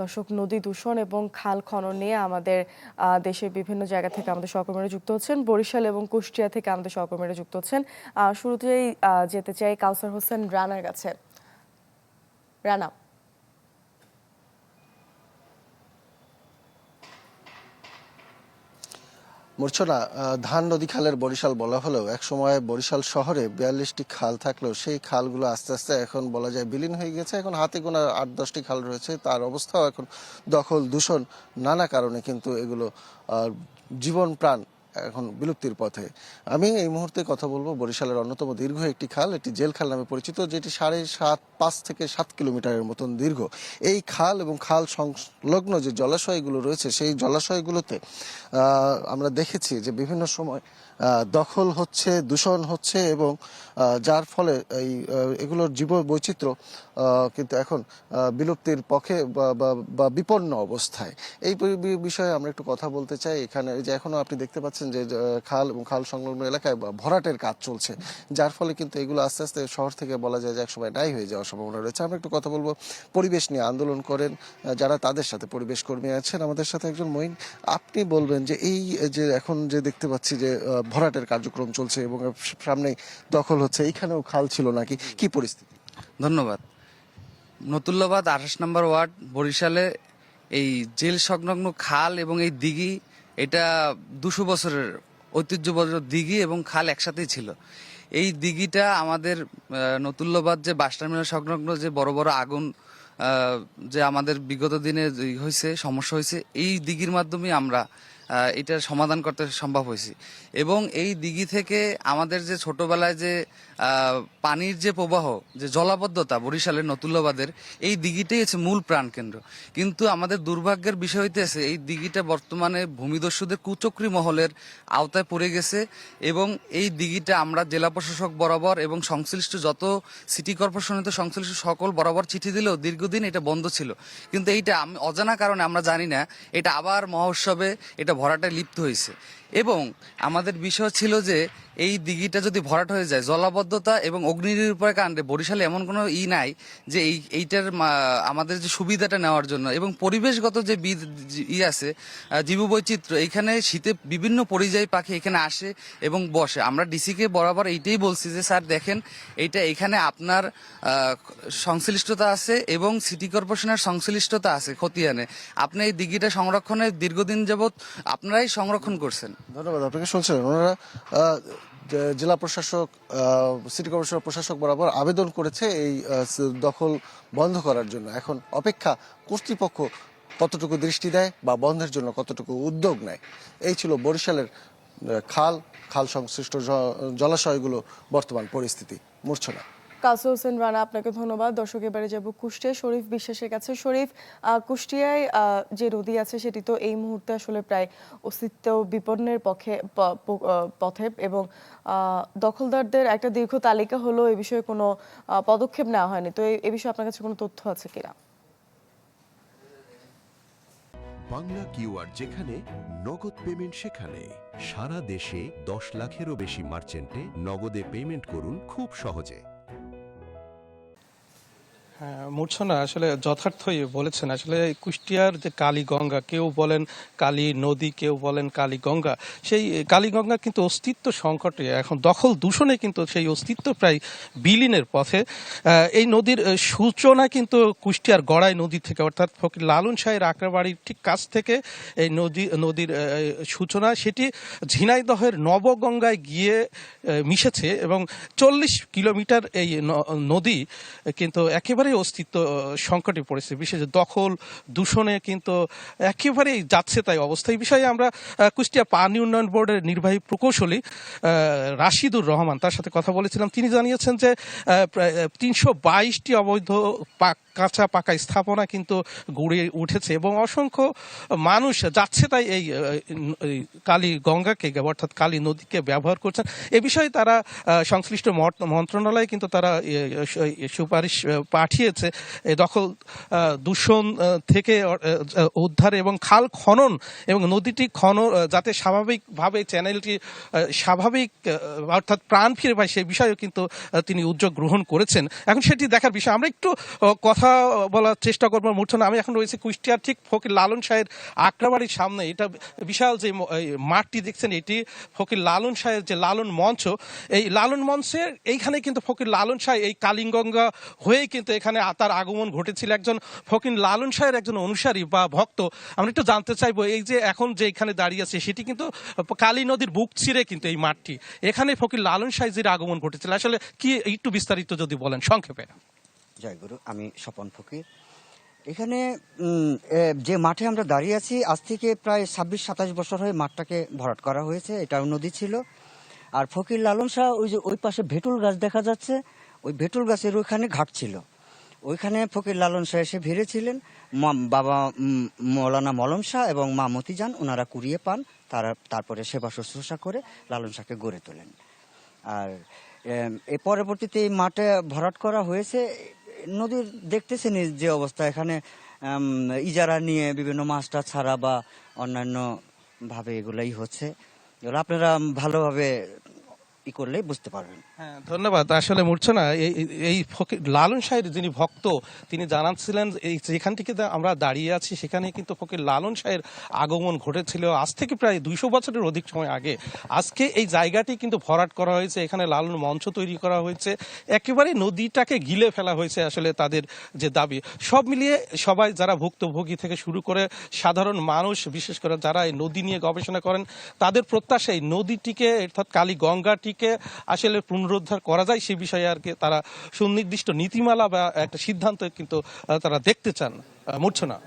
দর্শক, নদী দূষণ এবং খাল খনন নিয়ে আমাদের দেশের বিভিন্ন জায়গা থেকে আমাদের সহকর্মীরা যুক্ত হচ্ছেন। বরিশাল এবং কুষ্টিয়া থেকে আমাদের সহকর্মীরা যুক্ত হচ্ছেন। শুরুতেই যেতে চাই কাউসার হোসেন রানার কাছে। রানা, মূর্ছনা, ধান নদী খালের বরিশাল বলা হলেও একসময় বরিশাল শহরে 42টি খাল থাকলেও সেই খালগুলো আস্তে আস্তে এখন বলা যায় বিলীন হয়ে গেছে। এখন হাতে গোনা 8-10টি খাল রয়েছে, তার অবস্থাও এখন দখল, দূষণ, নানা কারণে কিন্তু এগুলো জীবন প্রাণ এখন বিলুপ্তির পথে। আমি এই মুহূর্তে কথা বলবো বরিশালের অন্যতম দীর্ঘ একটি খাল, এটি জেল খাল নামে পরিচিত, যেটি 5.5 থেকে 7 কিলোমিটারের মতন দীর্ঘ। এই খাল এবং খাল সংলগ্ন যে জলাশয়গুলো রয়েছে, সেই জলাশয়গুলোতে আমরা দেখেছি যে বিভিন্ন সময় দখল হচ্ছে, দূষণ হচ্ছে এবং যার ফলে এগুলোর জীব বৈচিত্র্য কিন্তু এখন বিলুপ্তির পক্ষে বা বিপন্ন অবস্থায়। এই বিষয়ে আমরা একটু কথা বলতে চাই। এখানে যে এখনো আপনি দেখতে পাচ্ছেন যে খাল এবং খাল সংলগ্ন এলাকায় ভরাটের কাজ চলছে, যার ফলে কিন্তু এগুলো আস্তে আস্তে শহর থেকে বলা যায় যে একসময় নাই হয়ে যাওয়ার সম্ভাবনা রয়েছে। আমরা একটু কথা বলবো পরিবেশ নিয়ে আন্দোলন করেন যারা, তাদের সাথে পরিবেশ কর্মী আছেন আমাদের সাথে। একজন মঈন, আপনি বলবেন যে এই যে এখন যে দেখতে পাচ্ছি যে ভরাটের কার্যক্রম চলছে এবং সামনেই দখল হচ্ছে, এইখানেও খাল ছিল নাকি, কি পরিস্থিতি? ধন্যবাদ। নতুল্লাবাদ 28 নম্বর ওয়ার্ড বরিশালে এই জেল সংলগ্ন খাল এবং এই দিঘি, এটা 200 বছরের ঐতিহ্যবাহী দিঘি এবং খাল একসাথেই ছিল। এই দিঘিটা আমাদের নতুল্লাবাদ যে বাস টার্মিনাল সংলগ্ন যে বড় বড় আগুন যে আমাদের বিগত দিনে হয়েছে, সমস্যা হয়েছে, এই দিঘির মাধ্যমে আমরা এটার সমাধান করতে সম্ভব হয়েছে। এবং এই দিঘি থেকে আমাদের যে ছোটবেলায় যে পানির যে প্রবাহ, যে জলাবদ্ধতা বরিশালের নতুল্লাবাদের, এই দিঘিটাই হচ্ছে মূল প্রাণকেন্দ্র। কিন্তু আমাদের দুর্ভাগ্যের বিষয় হইতেছে এই দিঘিটা বর্তমানে ভূমিদস্যুদের কুচক্রী মহলের আওতায় পড়ে গেছে। এবং এই দিঘিটা আমরা জেলা প্রশাসক বরাবর এবং সংশ্লিষ্ট যত সিটি কর্পোরেশনে সংশ্লিষ্ট সকল বরাবর চিঠি দিলেও দীর্ঘদিন এটা বন্ধ ছিল। কিন্তু এইটা আমি অজানা কারণে আমরা জানি না, এটা আবার মহোৎসবে এটা ভরাটে লিপ্ত হয়েছে। এবং আমাদের বিষয় ছিল যে এই দিঘিটা যদি ভরাট হয়ে যায়, জলাবদ্ধতা এবং অগ্নিনির্বাপকের কারণে বরিশালে এমন কোনো নাই যে এইটার আমাদের যে সুবিধাটা নেওয়ার জন্য এবং পরিবেশগত যে আছে জীববৈচিত্র্য, এখানে শীতে বিভিন্ন পরিযায়ী পাখি এখানে আসে এবং বসে। আমরা ডিসিকে বরাবর এইটাই বলছি যে স্যার দেখেন, এইটা এখানে আপনার সংশ্লিষ্টতা আছে এবং সিটি কর্পোরেশনের সংশ্লিষ্টতা আছে খতিয়ানে। আপনি এই দিঘিটা সংরক্ষণের দীর্ঘদিন যাবৎ আপনারাই সংরক্ষণ করছেন। ধন্যবাদ। আপনাকে শুনছিলেন, ওনারা জেলা প্রশাসক, সিটি কর্পোরেশনের প্রশাসক বরাবর আবেদন করেছে এই দখল বন্ধ করার জন্য। এখন অপেক্ষা কর্তৃপক্ষ কতটুকু দৃষ্টি দেয় বা বন্ধের জন্য কতটুকু উদ্যোগ নেয়। এই ছিল বরিশালের খাল সংশ্লিষ্ট জলাশয়গুলো বর্তমান পরিস্থিতি। মূর্ছনা। কাউসার হোসেন রানা, আপনাকে ধন্যবাদ। দর্শক, এবারে যাব কুষ্টিয়ায় শরীফ বিশ্বাসের কাছে। শরীফ, কুষ্টিয়ায় যে নদী আছে সেটি তো এই মুহূর্তে আসলে প্রায় অস্তিত্ব বিপন্নের পথে এবং দখলদারদের একটা দীর্ঘ তালিকা হলো, এ বিষয়ে কোনো পদক্ষেপ নেওয়া হয়নি। তো এই বিষয়ে আপনার কাছে কোনো তথ্য আছে কিনা? বাংলা কিউআর, যেখানে নগদ পেমেন্ট সেখানে। সারা দেশে 10 লাখেরও বেশি মার্চেন্টে নগদে পেমেন্ট করুন খুব সহজে। হ্যাঁ, মূর্ছনা আসলে যথার্থই বলেছেন। আসলে কুষ্টিয়ার যে কালীগঙ্গা, কেউ বলেন কালী নদী, কেউ বলেন কালীগঙ্গা, সেই কালীগঙ্গা কিন্তু অস্তিত্ব সংকটে, এখন দখল দূষণে কিন্তু সেই অস্তিত্ব প্রায় বিলীনের পথে। এই নদীর সূচনা কিন্তু কুষ্টিয়ার গড়াই নদী থেকে, অর্থাৎ ফকির লালন শাহের আকড়াবাড়ির ঠিক কাছ থেকে এই নদীর সূচনা। সেটি ঝিনাইদহের নবগঙ্গায় গিয়ে মিশেছে এবং 40 কিলোমিটার এই নদী কিন্তু একেবারে অস্তিত্ব সংকটে পড়েছে। বিশেষ দখল দূষণে কিন্তু একেবারেই যাচ্ছে তাই অবস্থা। এই বিষয়ে আমরা কুষ্টিয়া পানি উন্নয়ন বোর্ডের নির্বাহী প্রকৌশলী রাশিদুর রহমান, তার সাথে কথা বলেছিলাম। তিনি জানিয়েছেন যে 322টি অবৈধ কাঁচা পাকা স্থাপনা কিন্তু গড়ে উঠেছে এবং অসংখ্য মানুষ যাচ্ছে তাই এই কালী গঙ্গাকে, অর্থাৎ কালী নদীকে ব্যবহার করছেন। এ বিষয়ে তারা সংশ্লিষ্ট মন্ত্রণালয়ে কিন্তু তারা সুপারিশ পাঠিয়েছে দখল দূষণ থেকে উদ্ধারে এবং খাল খনন এবং নদীটি যাতে স্বাভাবিকভাবে চ্যানেলটি স্বাভাবিক অর্থাৎ প্রাণ ফিরে পায়, সেই বিষয়েও কিন্তু তিনি উদ্যোগ গ্রহণ করেছেন। এখন সেটি দেখার বিষয়। আমরা একটু কথা কথা বলার চেষ্টা করবো মূর্ছনা। আমি এখন রয়েছে কুষ্টিয়ার ঠিক ফকির লালন শাহের আক্রাবাড়ির সামনে। এটা বিশাল যে এই মাঠটি দেখছেন, এটি ফকির লালন শাহের যে লালন মঞ্চ, এই লালন মঞ্চের এইখানে কিন্তু ফকির লালন শাহ এই কালিগঙ্গা হয়েই কিন্তু এখানে তার আগমন ঘটেছিল। একজন ফকির লালন শাহের একজন অনুসারী বা ভক্ত। আমরা একটু জানতে চাইবো, এই যে এখন যে এখানে দাঁড়িয়ে আছে সেটি কিন্তু কালী নদীর বুক ছিঁড়ে কিন্তু এই মাঠটি, এখানে ফকির লালন শাহজির আগমন ঘটেছিল। আসলে কি একটু বিস্তারিত যদি বলেন সংক্ষেপে। জয় গুরু, আমি স্বপন ফকির। এখানে যে মাঠে আমরা দাঁড়িয়ে আছি, আজ থেকে প্রায় 26-27 বছর হয়ে মাঠটাকে ভরাট করা হয়েছে। এটাও নদী ছিল। আর ফকির লালন শাহ ওই যে ওই পাশে ভেটুল গাছ দেখা যাচ্ছে, ওই ভেটুল গাছের ওইখানে ঘাট ছিল। ওইখানে ফকির লালন শাহ এসে ভিড়েছিলেন। বাবা মৌলানা মলম শাহ এবং মা মতিজান ওনারা কুড়িয়ে পান, তারপরে সেবা শুশ্রূষা করে লালন শাহকে গড়ে তোলেন। আর এর পরবর্তীতে এই মাঠে ভরাট করা হয়েছে। নদীর দেখতেছেন যে অবস্থা, এখানে ইজারা নিয়ে বিভিন্ন মাছটা ছাড়া বা অন্যান্য ভাবে এগুলাই হচ্ছে। এগুলো আপনারা ভালোভাবে করলেই বুঝতে পারবেন। হ্যাঁ, ধন্যবাদ। আসলে মূর্ছনা, এই ফকির লালন শাহের যিনি ভক্ত, তিনি জানাচ্ছিলেন এই যেখান থেকে আমরা দাঁড়িয়ে আছি সেখানে কিন্তু ফকির লালন শাহের আগমন ঘটেছিল আজ থেকে প্রায় 200 বছরের অধিক সময় আগে। আজকে এই জায়গাটি কিন্তু ভরাট করা হয়েছে, এখানে লালন মঞ্চ তৈরি করা হয়েছে, একেবারে নদীটাকে গিলে ফেলা হয়েছে। আসলে তাদের যে দাবি, সব মিলিয়ে সবাই যারা ভুক্তভোগী থেকে শুরু করে সাধারণ মানুষ, বিশেষ করে যারা এই নদী নিয়ে গবেষণা করেন, তাদের প্রত্যাশা এই নদীটিকে অর্থাৎ কালী গঙ্গাটিকে আসলে পুনরুদ্ধার করা যায় সেই বিষয়ে আর কি তারা সুনির্দিষ্ট নীতিমালা বা একটা সিদ্ধান্ত কিন্তু তারা দেখতে চান। মূর্ছনা।